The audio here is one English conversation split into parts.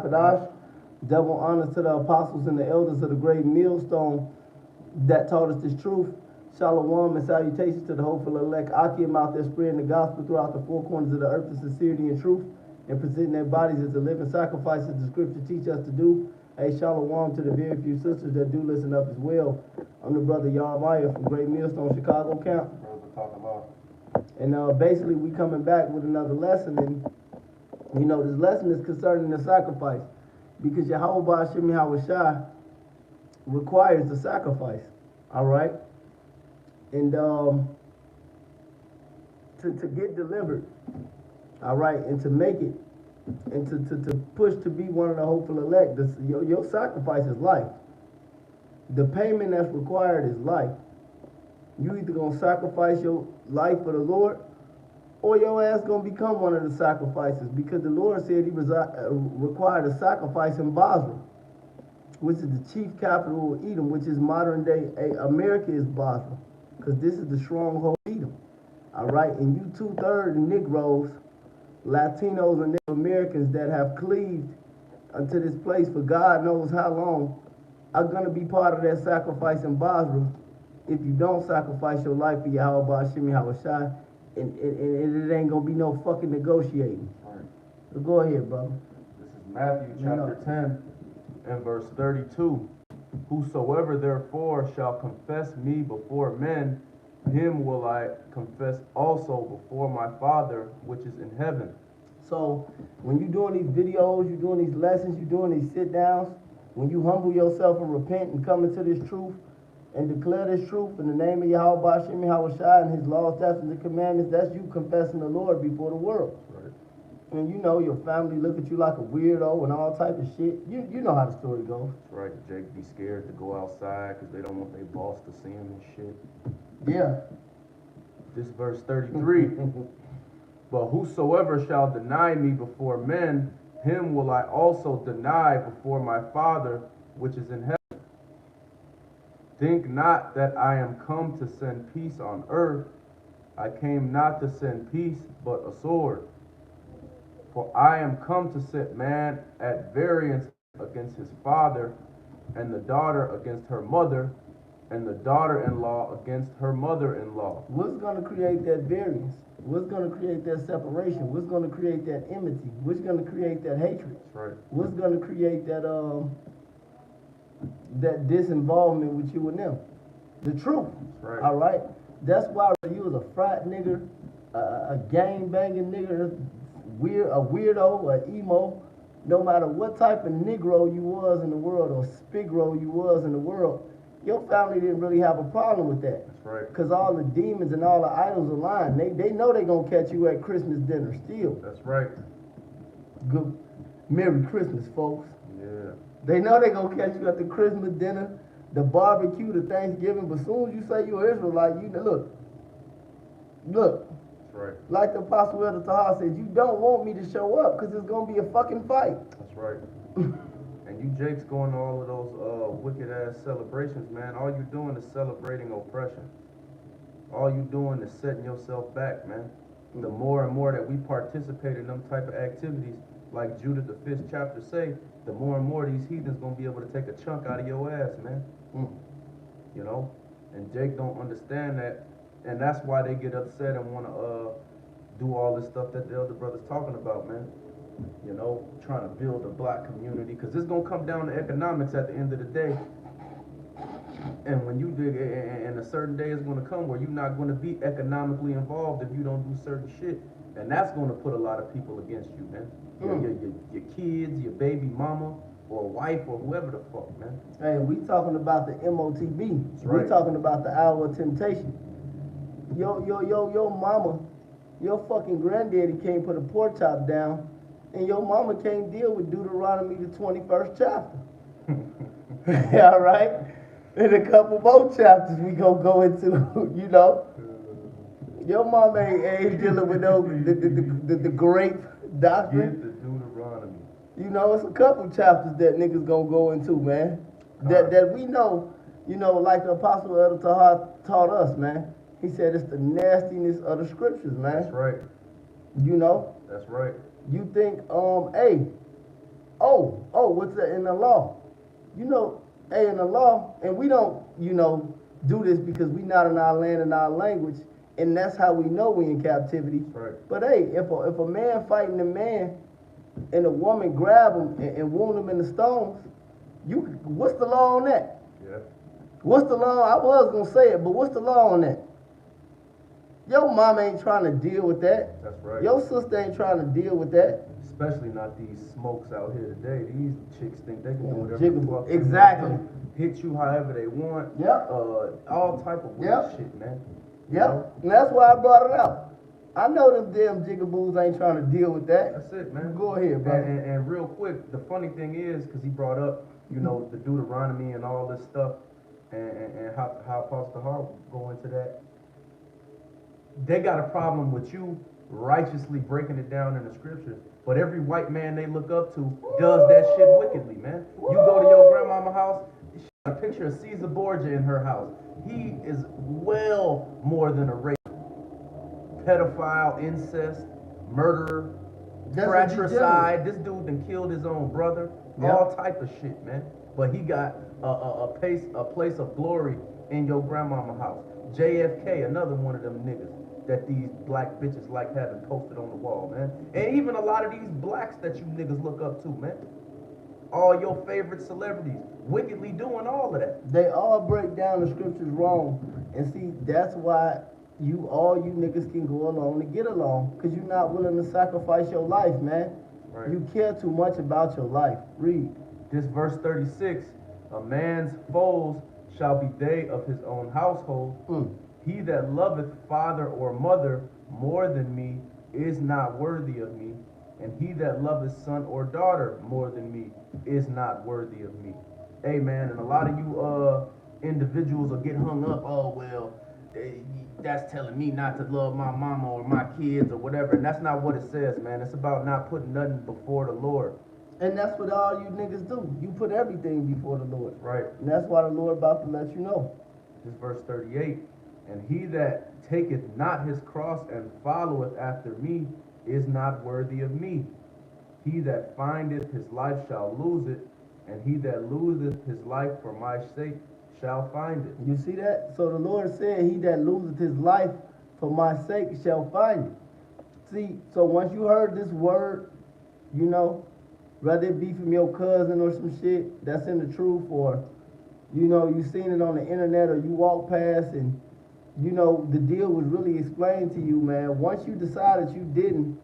Kadash. Double honors to the apostles and the elders of the great millstone that taught us this truth. Shalom and salutations to the hopeful elect Akim out there spreading the gospel throughout the four corners of the earth in sincerity and truth and presenting their bodies as a living sacrifice as the scripture teach us to do. Hey, shalom to the very few sisters that do listen up as well. I'm the brother Yarmaya from Great Millstone, Chicago Camp. And basically we coming back with another lesson, and you know this lesson is concerning the sacrifice because Yahweh Hashem Yahushua requires the sacrifice. All right, and to get delivered, all right, and to make it, and to push to be one of the hopeful elect, your sacrifice is life. The payment that's required is life. You either gonna sacrifice your life for the Lord, or your ass gonna become one of the sacrifices, because the Lord said he required a sacrifice in Basra, which is the chief capital of Edom, which is modern day America is Basra, because this is the stronghold of Edom. All right, and you 2/3 Negroes, Latinos, and Native Americans that have cleaved unto this place for God knows how long are gonna be part of that sacrifice in Basra if you don't sacrifice your life for Yahweh Hashem Yahushua, and it ain't gonna be no fucking negotiating. Right. So go ahead, brother. This is Matthew chapter 10 and verse 32. Whosoever therefore shall confess me before men, him will I confess also before my Father which is in heaven. So when you're doing these videos, you're doing these lessons, you're doing these sit downs, when you humble yourself and repent and come into this truth and declare this truth in the name of Yahweh Hashem Yahushua and his laws, statutes, and commandments, that's you confessing the Lord before the world. Right. And you know your family look at you like a weirdo and all type of shit. You know how the story goes. Right. Jake be scared to go outside because they don't want their boss to see him and shit. Yeah. This verse 33. But whosoever shall deny me before men, him will I also deny before my Father which is in heaven. Think not that I am come to send peace on earth. I came not to send peace, but a sword. For I am come to set man at variance against his father, and the daughter against her mother, and the daughter-in-law against her mother-in-law. What's going to create that variance? What's going to create that separation? What's going to create that enmity? What's going to create that hatred? That's right. What's going to create that that disinvolvement with you and them? The truth. That's right. All right? That's why you was a frat nigger, a gang banging nigger, a weirdo, an emo, no matter what type of Negro you was in the world or Spigro you was in the world, your family didn't really have a problem with that. That's right. Because all the demons and all the idols are lying. They know they going to catch you at Christmas dinner still. That's right. Good. Merry Christmas, folks. Yeah. They know they going to catch you at the Christmas dinner, the barbecue, the Thanksgiving. But as soon as you say you're Israelite, you look. That's right. Like the Apostle Elder Tahar said, you don't want me to show up because it's going to be a fucking fight. That's right. And you Jake's going to all of those wicked ass celebrations, man. All you're doing is celebrating oppression. All you're doing is setting yourself back, man. The more and more that we participate in them type of activities, like Judah the 5th chapter say, the more and more these heathens gonna be able to take a chunk out of your ass, man. You know? And Jake don't understand that, and that's why they get upset and wanna do all this stuff that the elder brother's talking about, man. You know, trying to build a black community, because it's gonna come down to economics at the end of the day. And when you dig, and a certain day is gonna come where you're not gonna be economically involved if you don't do certain shit, and that's gonna put a lot of people against you, man. Your kids, your baby mama, or wife, or whoever the fuck, man. Hey, we talking about the MOTB. Right. We talking about the hour of temptation. Your mama, your fucking granddaddy can't put a pork chop down, and your mama can't deal with Deuteronomy the 21st chapter. All right? In a couple more chapters we gonna go into, you know. Your mama ain't dealing with no the grape doctrine. Get the Deuteronomy. You know, it's a couple chapters that niggas gonna go into, man. That we know, you know, like the Apostle Elder Tahar taught us, man. He said it's the nastiness of the scriptures, man. That's right. You know? That's right. You think, hey, What's that in the law? You know, hey, in the law, and we don't, do this because we not in our land and our language, and that's how we know we in captivity. Right. But hey, if a man fighting a man, and a woman grab him and wound him in the stones, what's the law on that? Yeah. What's the law? I was gonna say it, but what's the law on that? Your mama ain't trying to deal with that. That's right. Your sister ain't trying to deal with that. Especially not these smokes out here today. These chicks think they can do whatever Jiggle- the fuck they exactly. want, hit you however they want. Yep. All type of weird Yep. shit, man. You Yep, know? and that's why I brought it up. I know them damn jigaboos ain't trying to deal with that. That's it, man. Go ahead, bro. And real quick, the funny thing is, because he brought up, the Deuteronomy and all this stuff, and how Apostle Hart go into that. They got a problem with you righteously breaking it down in the scriptures, but every white man they look up to does that shit wickedly, man. You go to your grandmama house, she got a picture of Caesar Borgia in her house. He is well more than a rapist. Pedophile, incest, murderer, That's what you fratricide. This dude done killed his own brother. Yep. All type of shit, man. But he got a place of glory in your grandmama house. JFK, another one of them niggas that these black bitches like having posted on the wall, man. And even a lot of these blacks that you niggas look up to, man. All your favorite celebrities wickedly doing all of that. They all break down the scriptures wrong. And see, that's why all you niggas can go along to get along. Because you're not willing to sacrifice your life, man. Right. You care too much about your life. Read. This verse 36, a man's foes shall be they of his own household. He that loveth father or mother more than me is not worthy of me, and he that loveth son or daughter more than me is not worthy of me. Hey man, and a lot of you individuals will get hung up, that's telling me not to love my mama or my kids or whatever, and that's not what it says, man. It's about not putting nothing before the Lord. And that's what all you niggas do. You put everything before the Lord. Right. And that's why the Lord about to let you know. This verse 38, and he that taketh not his cross and followeth after me is not worthy of me. He that findeth his life shall lose it, and he that loseth his life for my sake shall find it. You see that? So the Lord said, he that loseth his life for my sake shall find it. See, so once you heard this word, whether it be from your cousin or some shit that's in the truth, or, you seen it on the internet, or you walk past and, the deal was really explained to you, man. Once you decided you didn't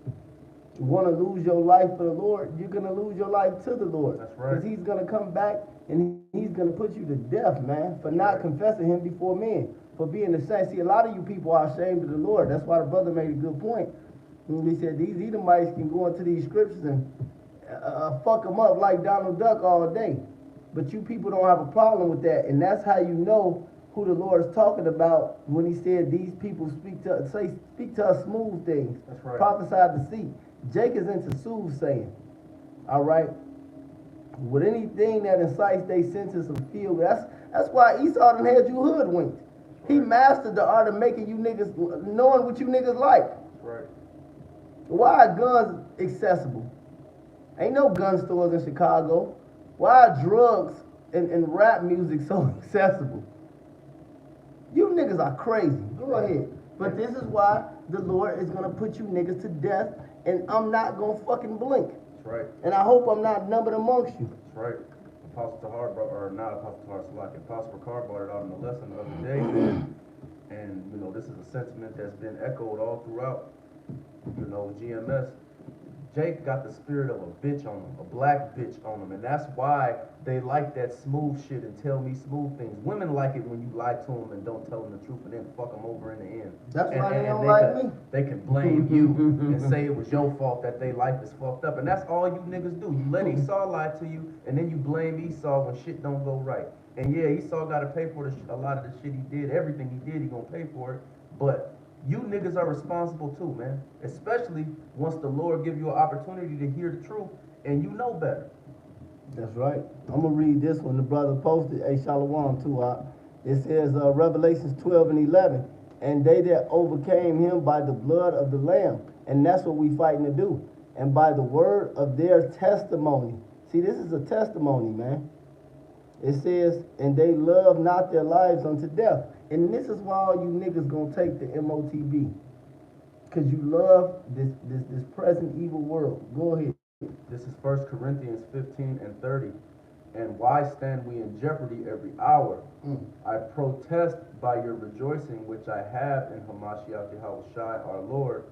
want to lose your life for the Lord, you're going to lose your life to the Lord. That's right. Because he's going to come back and he's going to put you to death, man, for not confessing him before men, for being the saint. See, a lot of you people are ashamed of the Lord. That's why the brother made a good point. He said these Edomites can go into these scriptures and fuck them up like Donald Duck all day. But you people don't have a problem with that. And that's how you know who the Lord is talking about when he said these people speak to us smooth things. That's right. Prophesy deceit. Jake is into soothsaying. All right? With anything that incites their senses of feel. That's why Esau done had you hoodwinked. He mastered the art of making you niggas, knowing what you niggas like. That's right. Why are guns accessible? Ain't no gun stores in Chicago. Why are drugs and rap music so accessible? You niggas are crazy. Go ahead. But this is why the Lord is gonna put you niggas to death, and I'm not gonna fucking blink. That's right. And I hope I'm not numbered amongst you. That's right. Apostle Tahar brought, or not Apostle Tahar, Salaki, Apostle Ricard brought it out in the lesson the other day, man. And, this is a sentiment that's been echoed all throughout, GMS. Jake got the spirit of a bitch on him, a black bitch on him, and that's why they like that smooth shit and tell me smooth things. Women like it when you lie to them and don't tell them the truth and then fuck them over in the end. That's why they don't they like can, me. They can blame you and say it was your fault that their life is fucked up, and that's all you niggas do. You let Esau lie to you, and then you blame Esau when shit don't go right. And yeah, Esau got to pay for a lot of the shit he did. Everything he did, he gonna pay for it. But you niggas are responsible too, man. Especially once the Lord give you an opportunity to hear the truth and you know better. That's right. I'm going to read this one. The brother posted, Shalom too. It says, Revelations 12 and 11. And they that overcame him by the blood of the Lamb. And that's what we fighting to do. And by the word of their testimony. See, this is a testimony, man. It says, and they love not their lives unto death. And this is why all you niggas gonna take the MOTB. Cause you love this present evil world. Go ahead. This is 1 Corinthians 15 and 30. And why stand we in jeopardy every hour? I protest by your rejoicing, which I have in Hamashiach Yahushai our Lord.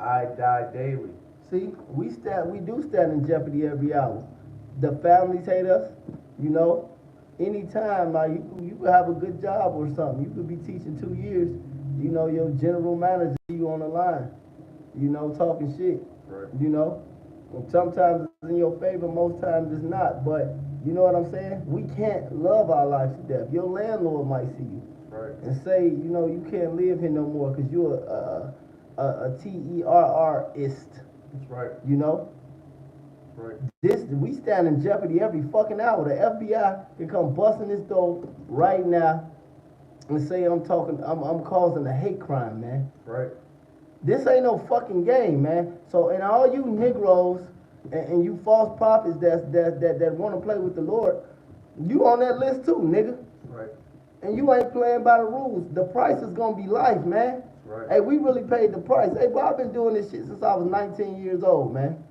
I die daily. See, we do stand in jeopardy every hour. The families hate us, you know. Anytime, like you could have a good job or something. You could be teaching 2 years, you know, your general manager you on the line, you know, talking shit. Right. You know. And sometimes it's in your favor, most times it's not. But you know what I'm saying? We can't love our lives to death. Your landlord might see you. Right. And say, you know, you can't live here no more because you're a terrorist. That's right. You know? Right. We stand in jeopardy every fucking hour. The FBI can come busting this door right now and say I'm causing a hate crime, man. Right. This ain't no fucking game, man. So, and all you Negroes and you false prophets that want to play with the Lord, you on that list too, nigga. Right. And you ain't playing by the rules. The price is gonna be life, man. Right. Hey, we really paid the price. Hey, bro, I've been doing this shit since I was 19 years old, man.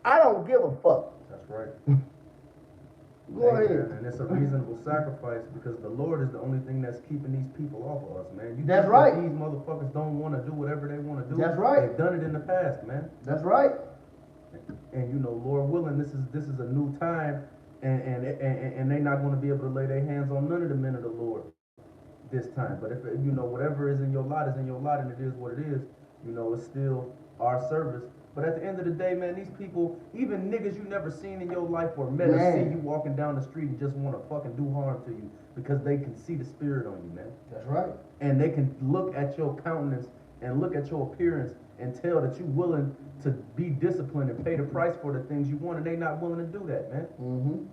I don't give a fuck. That's right. Go ahead. And it's a reasonable sacrifice because the Lord is the only thing that's keeping these people off of us, man. You That's think right. that these motherfuckers don't want to do whatever they want to do. That's right. They've done it in the past, man. That's right. And you know, Lord willing, this is a new time, and they're not going to be able to lay their hands on none of the men of the Lord this time. But if you know whatever is in your lot is in your lot, and it is what it is, you know, it's still our service. But at the end of the day, man, these people, even niggas you never seen in your life or met, or see you walking down the street and just want to fucking do harm to you because they can see the spirit on you, man. That's right. And they can look at your countenance and look at your appearance and tell that you're willing to be disciplined and pay the price for the things you want, and they not willing to do that, man. Mm-hmm.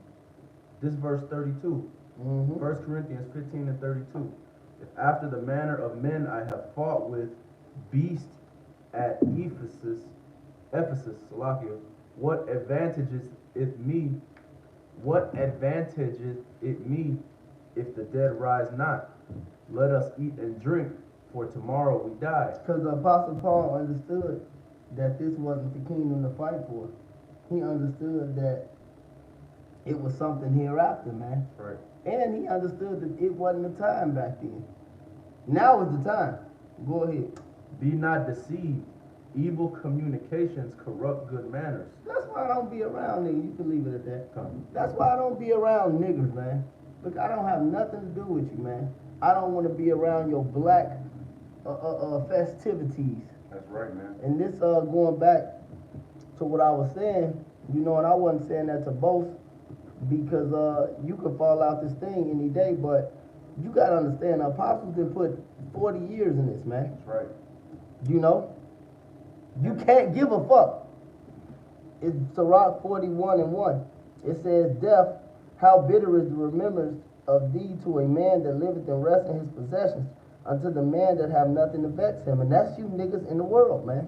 This verse 32, 1 Corinthians 15 and 32. If after the manner of men I have fought with beasts at Ephesus, Salakia, what advantages it me if the dead rise not? Let us eat and drink, for tomorrow we die. Because the Apostle Paul understood that this wasn't the kingdom to fight for. He understood that it was something hereafter, man. Right. And he understood that it wasn't the time back then. Now is the time. Go ahead. Be not deceived. Evil communications corrupt good manners. That's why I don't be around niggas. You can leave it at that. Come. That's why I don't be around niggas, man. Look, I don't have nothing to do with you, man. I don't want to be around your black festivities. That's right, man. And this going back to what I was saying, you know, and I wasn't saying that to boast because you could fall out this thing any day, but you gotta understand, the apostles did put 40 years in this, man. That's right. You know? You can't give a fuck. It's Sirach 41 and 1. It says, death, how bitter is the remembrance of thee to a man that liveth and rests in his possessions, unto the man that have nothing to vex him. And that's you niggas in the world, man.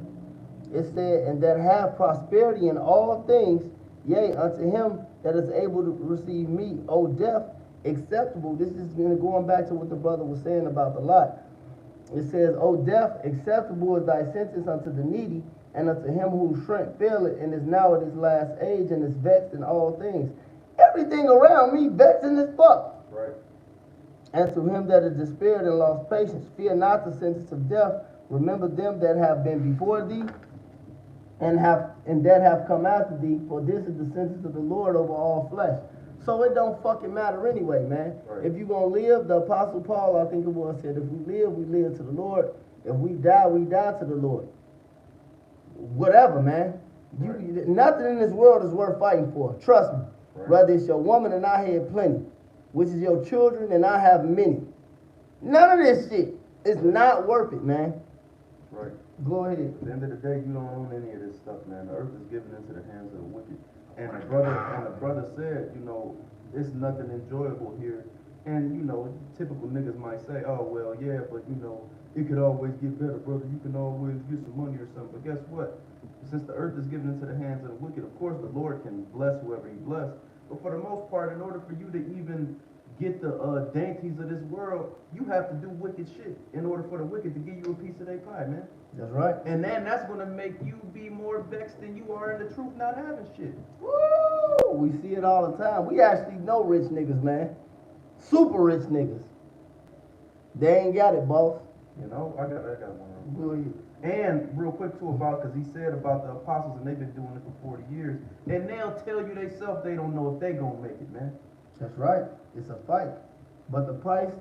It said, and that have prosperity in all things, yea, unto him that is able to receive meat, O death, acceptable. This is going back to what the brother was saying about the lot. It says, O death, acceptable is thy sentence unto the needy, and unto him whose strength faileth, and is now at his last age, and is vexed in all things. Everything around me vexing as fuck. Right. And to him that is despaired and lost patience, fear not the sentence of death. Remember them that have been before thee, and that have come after thee, for this is the sentence of the Lord over all flesh. So it don't fucking matter anyway, man. Right. If you gonna live, the Apostle Paul, I think it was, said, if we live to the Lord. If we die to the Lord. Whatever, man. Right. Nothing in this world is worth fighting for. Trust me. Right. Whether it's your woman and I have plenty, which is your children and I have many. None of this shit is not worth it, man. Right. Go ahead. At the end of the day, you don't own any of this stuff, man. The earth is given into the hands of the wicked. And the brother said, you know, it's nothing enjoyable here. And, you know, typical niggas might say, oh, well, yeah, but, you know, it could always get better, brother. You can always get some money or something. But guess what? Since the earth is given into the hands of the wicked, of course the Lord can bless whoever he bless. But for the most part, in order for you to even get the dainties of this world, you have to do wicked shit in order for the wicked to give you a piece of their pie, man. That's right. And then that's gonna make you be more vexed than you are in the truth not having shit. Woo! We see it all the time. We actually know rich niggas, man. Super rich niggas. They ain't got it, boss. You know, I got one. Will you? And real quick too about, because he said about the apostles and they've been doing it for 40 years, and they'll tell you themselves they don't know if they gonna make it, man. That's right. It's a fight. But the price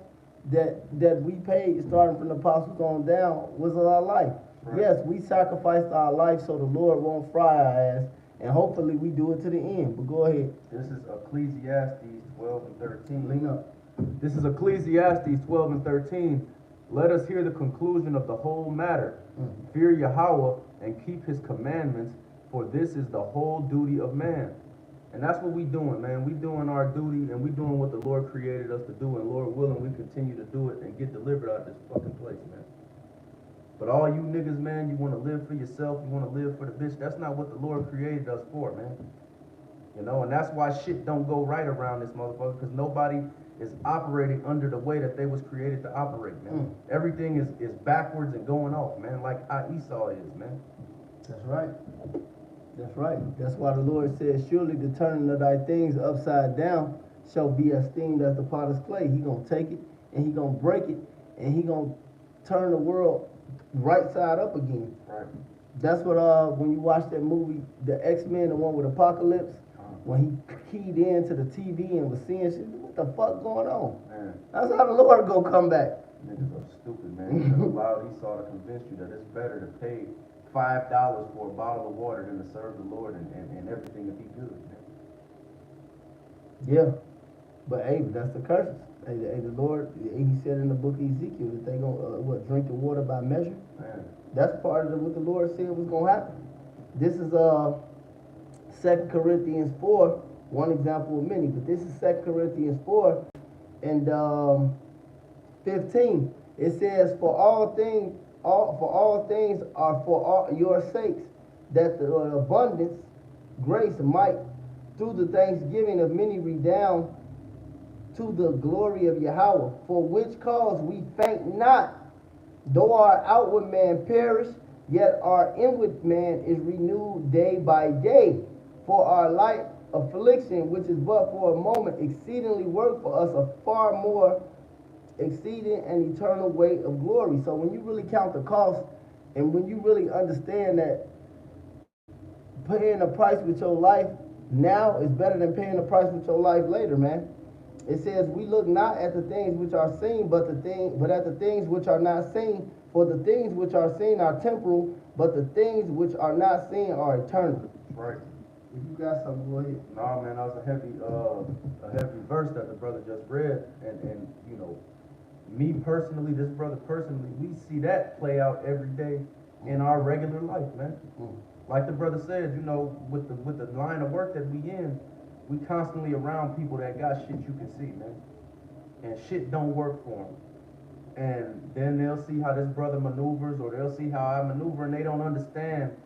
that we paid starting from the apostles on down was our life. Right. Yes, we sacrificed our life so the Lord won't fry our ass, and hopefully we do it to the end. But go ahead. This is Ecclesiastes 12 and 13. Lean up. This is Ecclesiastes 12 and 13. Let us hear the conclusion of the whole matter. Fear Yahweh and keep his commandments, for this is the whole duty of man. And that's what we doing, man. We doing our duty, and we doing what the Lord created us to do, and Lord willing, we continue to do it and get delivered out of this fucking place, man. But all you niggas, man, you want to live for yourself, you want to live for the bitch. That's not what the Lord created us for, man. You know, and that's why shit don't go right around this motherfucker, because nobody is operating under the way that they was created to operate, man. Everything is backwards and going off, man, like how Esau is, man. That's right. That's right. That's why the Lord said, surely the turning of thy things upside down shall be esteemed as the potter's clay. He gonna take it and he gonna break it and he gonna turn the world right side up again. Right. That's what when you watch that movie, the X-Men, the one with Apocalypse, when he keyed into the TV and was seeing shit, what the fuck going on? Man, That's how the Lord gonna come back. niggas are stupid, man. You allowed Esau to convince you that it's better to pay $5 for a bottle of water than to serve the Lord and everything to be good, man. Yeah, but hey, that's the curses. Hey, the Lord, he said in the book of Ezekiel that they gonna drink the water by measure. Man. That's part of what the Lord said was gonna happen. This is 2 Corinthians 4, one example of many, but this is 2 Corinthians 4 and 15. It says, for all things are for all your sakes, that the abundance, grace might, through the thanksgiving of many, redound to the glory of Yahweh, for which cause we faint not, though our outward man perish, yet our inward man is renewed day by day. For our light affliction, which is but for a moment, exceedingly work for us a far more exceeding and eternal weight of glory. So when you really count the cost, and when you really understand that paying a price with your life now is better than paying a price with your life later, man. It says, we look not at the things which are seen, but at the things which are not seen. For the things which are seen are temporal, but the things which are not seen are eternal. Right. If you got something, go ahead. No, man, that was a heavy verse that the brother just read, and you know, me personally, this brother personally, we see that play out every day in our regular life, man. Like the brother said, you know, with the line of work that we in, we constantly around people that got shit you can see, man, and shit don't work for them. And then they'll see how this brother maneuvers, or they'll see how I maneuver, and they don't understand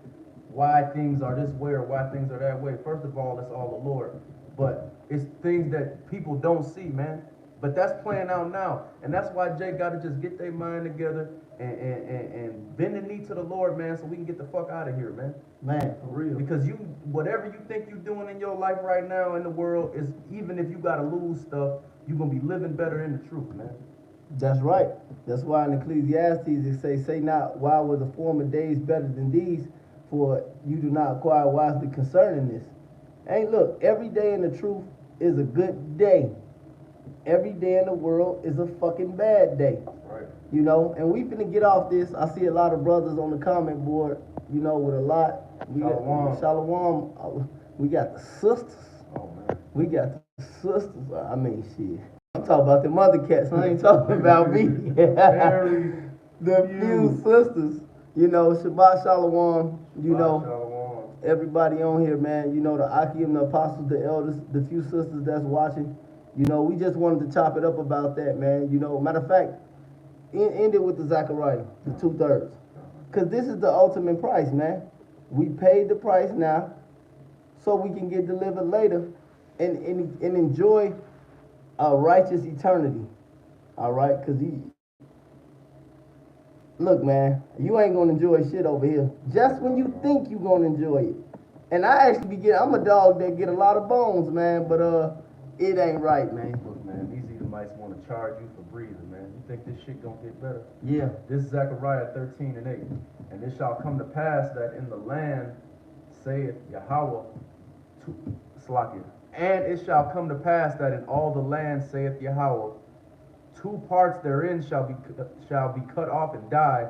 why things are this way or why things are that way. First of all, it's all the Lord. But it's things that people don't see, man. But that's playing out now. And that's why Jake got to just get their mind together and bend the knee to the Lord, man, so we can get the fuck out of here, man. Man, for real. Because whatever you think you're doing in your life right now in the world, is even if you got to lose stuff, you're going to be living better in the truth, man. That's right. That's why in Ecclesiastes it say not, why were the former days better than these? For you do not acquire wisely concerning this. Hey, look, every day in the truth is a good day. Every day in the world is a fucking bad day. Right. You know, and we finna get off this. I see a lot of brothers on the comment board, you know, with a lot. Shalom. Shalom. We got the sisters. Oh, man. We got the sisters. I mean, shit. I'm talking about the mother cats. I ain't talking about me. Very The few sisters. You know, Shabbat Shalom. You Shabbat know, Shalom. everybody on here, man. You know, the Akim, the apostles, the elders, the few sisters that's watching. You know, we just wanted to chop it up about that, man. You know, matter of fact, End it with the Zechariah, the 2/3. Because this is the ultimate price, man. We paid the price now so we can get delivered later and enjoy a righteous eternity. All right? Because look, man, you ain't going to enjoy shit over here. Just when you think you going to enjoy it. And I actually I'm a dog that get a lot of bones, man, but it ain't right, man. Look, man, these Edomites want to charge you for breathing, man. You think this shit gonna get better? Yeah. This is Zechariah 13:8. And it shall come to pass that in the land, saith Yahweh, Slakia. And it shall come to pass that in all the land, saith Yahweh, 2 parts therein shall be cut off and die,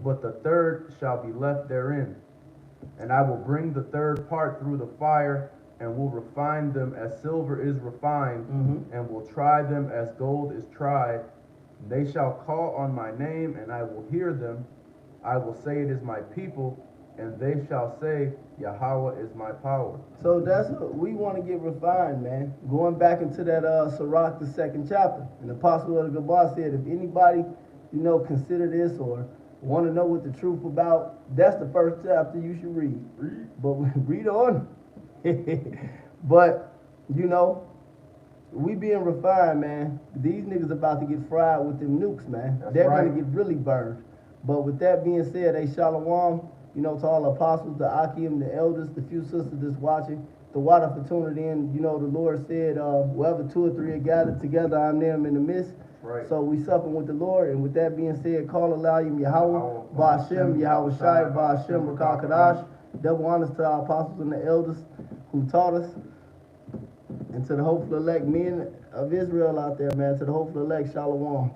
but the third shall be left therein. And I will bring the third part through the fire, and will refine them as silver is refined, and will try them as gold is tried. They shall call on my name, and I will hear them. I will say, it is my people, and they shall say, Yahweh is my power. So that's what we want to get refined, man. Going back into that Sirach, the 2nd chapter. And the Apostle of the Gabar said, if anybody, consider this or want to know what the truth about, that's the first chapter you should read. But read on. But, we being refined, man. These niggas about to get fried with them nukes, man. They're right. gonna get really burned. But with that being said, shalom, to all the apostles, the Akim, the elders, the few sisters that's watching, the water for tuning in. The Lord said, wherever 2 or 3 are gathered together, I'm there in the midst. Right. So we supping with the Lord, and with that being said, call Elohim Yahweh, Ba'ashem, Yahweh Shai, Ba'ashem, Rakah Kadash. Double honors to our apostles and the elders who taught us, and to the hopeful elect men of Israel out there, man, to the hopeful elect, shalom.